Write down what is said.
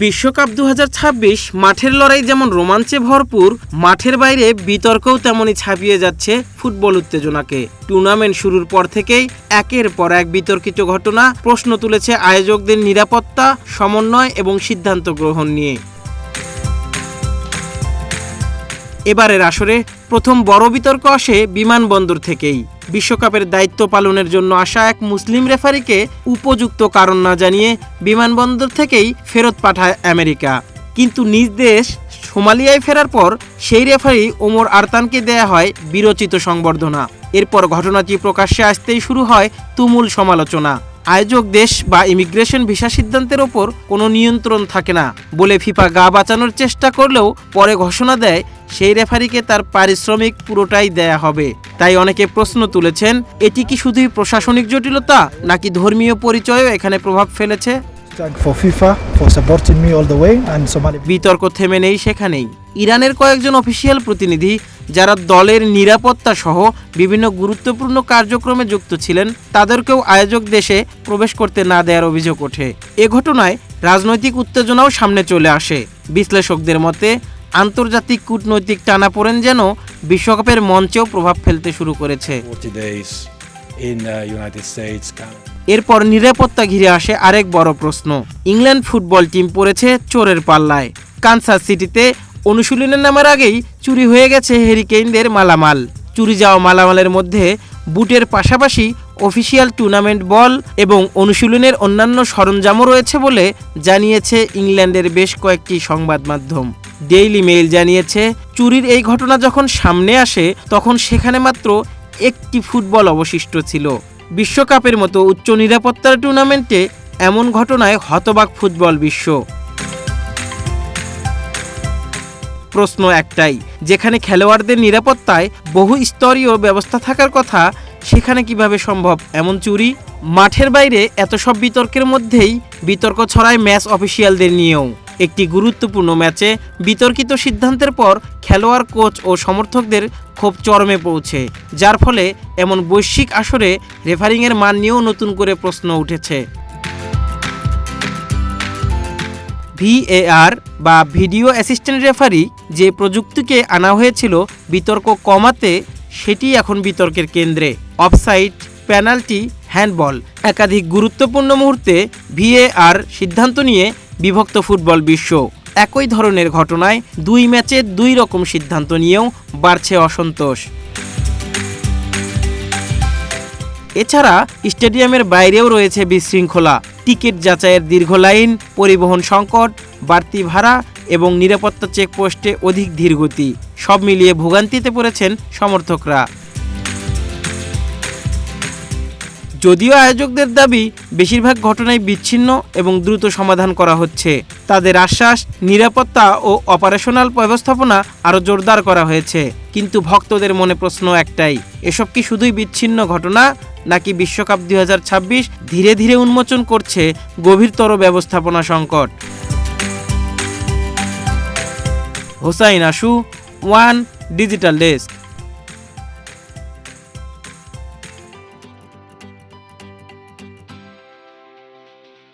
বিশ্বকাপ ২০২৬ মাঠের লড়াই যেমন রোমাঞ্চে ভরপুর, মাঠের বাইরে বিতর্কও তেমনই ছাপিয়ে যাচ্ছে ফুটবল উত্তেজনাকে। টুর্নামেন্ট শুরুর পর থেকেই একের পর এক বিতর্কিত ঘটনা প্রশ্ন তুলেছে আয়োজকদের নিরাপত্তা, সমন্বয় এবং সিদ্ধান্ত গ্রহণ নিয়ে। এবারের আসরে প্রথম বড় বিতর্ক আসে বিমানবন্দর থেকেই। বিশ্বকাপের দায়িত্ব পালনের জন্য আসা এক মুসলিম রেফারিকে উপযুক্ত কারণ না জানিয়ে বিমানবন্দর থেকেই ফেরত পাঠায় আমেরিকা। কিন্তু নিজ দেশ সোমালিয়ায় ফেরার পর সেই রেফারি ওমর আরতানকে দেয়া হয় বীরোচিত সংবর্ধনা। এরপর ঘটনাটি প্রকাশ্যে আসতেই শুরু হয় তুমুল সমালোচনা। আয়োজক দেশ বা ইমিগ্রেশন ভিসা সিদ্ধান্তের ওপর কোনো নিয়ন্ত্রণ থাকে না বলে ফিফা গা বাঁচানোর চেষ্টা করলেও পরে ঘোষণা দেয় সেই রেফারিকে তার পারিশ্রমিক পুরোটাই দেয়া হবে। তাই অনেকে প্রশ্ন তুলেছেন, এটি কি শুধুই প্রশাসনিক জটিলতা নাকি ধর্মীয় পরিচয়ও এখানে প্রভাব ফেলেছে? বিতর্ক থেমে নেই সেখানেই। ইরানের কয়েকজন অফিসিয়াল প্রতিনিধি যারা দলের নিরাপত্তা সহ বিভিন্ন গুরুত্বপূর্ণ কার্যক্রমে যুক্ত ছিলেন, তাদেরকেও আয়োজক দেশে প্রবেশ করতে না দেওয়ার অভিযোগ ওঠে। এ ঘটনায় রাজনৈতিক উত্তেজনাও সামনে চলে আসে। বিশ্লেষকদের মতে আন্তর্জাতিক কূটনৈতিক টানাপোড়েন যেন বিশ্বকাপের মঞ্চেও প্রভাব ফেলতে শুরু করেছে। এরপর নিরাপত্তা ঘিরে আসে আরেক বড় প্রশ্ন। ইংল্যান্ড ফুটবল টিম পড়েছে চোরের পাল্লায়। কানসাস সিটিতে অনুশীলনে নামার আগেই চুরি হয়ে গেছে হ্যারি কেইনদের মালামাল। চুরি যাওয়া মালামালের মধ্যে বুটের পাশাপাশি অফিসিয়াল টুর্নামেন্ট বল এবং অনুশীলনের অন্যান্য সরঞ্জামও রয়েছে বলে জানিয়েছে ইংল্যান্ডের বেশ কয়েকটি সংবাদ মাধ্যম। ডেইলি মেইল জানিয়েছে, চুরির এই ঘটনা যখন সামনে আসে তখন সেখানে মাত্র একটি ফুটবল অবশিষ্ট ছিল। বিশ্বকাপের মতো উচ্চ নিরাপত্তার টুর্নামেন্টে এমন ঘটনায় হতবাক ফুটবল বিশ্ব। প্রশ্ন একটাই, যেখানে খেলোয়াড়দের নিরাপত্তায় বহু স্তরীয় ব্যবস্থা থাকার কথা, সেখানে কিভাবে সম্ভব এমন চুরি? মাঠের বাইরে এত সব বিতর্কের মধ্যেই বিতর্ক ছড়ায় ম্যাচ অফিসিয়ালদের নিয়েও। একটি গুরুত্বপূর্ণ ম্যাচে বিতর্কিত সিদ্ধান্তের পর খেলোয়াড়, কোচ ও সমর্থকদের ক্ষোভ চরমে পৌঁছে, যার ফলে এমন বৈশ্বিক আসরে রেফারিংয়ের মান নিয়েও নতুন করে প্রশ্ন উঠেছে। ভিএআর বা ভিডিও অ্যাসিস্ট্যান্ট রেফারি যে প্রযুক্তিকে আনা হয়েছিল বিতর্ক কমাতে, সেটি এখন বিতর্কের কেন্দ্রে। অফসাইড, পেনাল্টি, হ্যান্ডবল, একাধিক গুরুত্বপূর্ণ মুহূর্তে ভিএআর সিদ্ধান্ত নিয়ে বিভক্ত ফুটবল বিশ্ব। একই ধরনের ঘটনায় দুই ম্যাচে দুই রকম সিদ্ধান্ত নিয়েও বাড়ছে অসন্তোষ। এছাড়া স্টেডিয়ামের বাইরেও রয়েছে বিশৃঙ্খলা। টিকিট যাচাইয়ের দীর্ঘ লাইন, পরিবহন সংকট, বাড়তি ভাড়া এবং নিরাপত্তা চেকপোস্টে অধিক ধীরগতি, সব মিলিয়ে ভোগান্তিতে পড়েছেন সমর্থকরা। যদিও আয়োজকদের দাবি বেশিরভাগ ঘটনাই বিচ্ছিন্ন এবং দ্রুত সমাধান করা হচ্ছে। তাদের আশ্বাস, নিরাপত্তা ও অপারেশনাল ব্যবস্থাপনা আরও জোরদার করা হয়েছে। কিন্তু ভক্তদের মনে প্রশ্ন একটাই, এসব কি শুধুই বিচ্ছিন্ন ঘটনা নাকি বিশ্বকাপ ২০২৬ ধীরে ধীরে উন্মোচন করছে গভীরতর ব্যবস্থাপনা সংকট? হোসাইন আশু, ওয়ান ডিজিটাল ডেস্ক।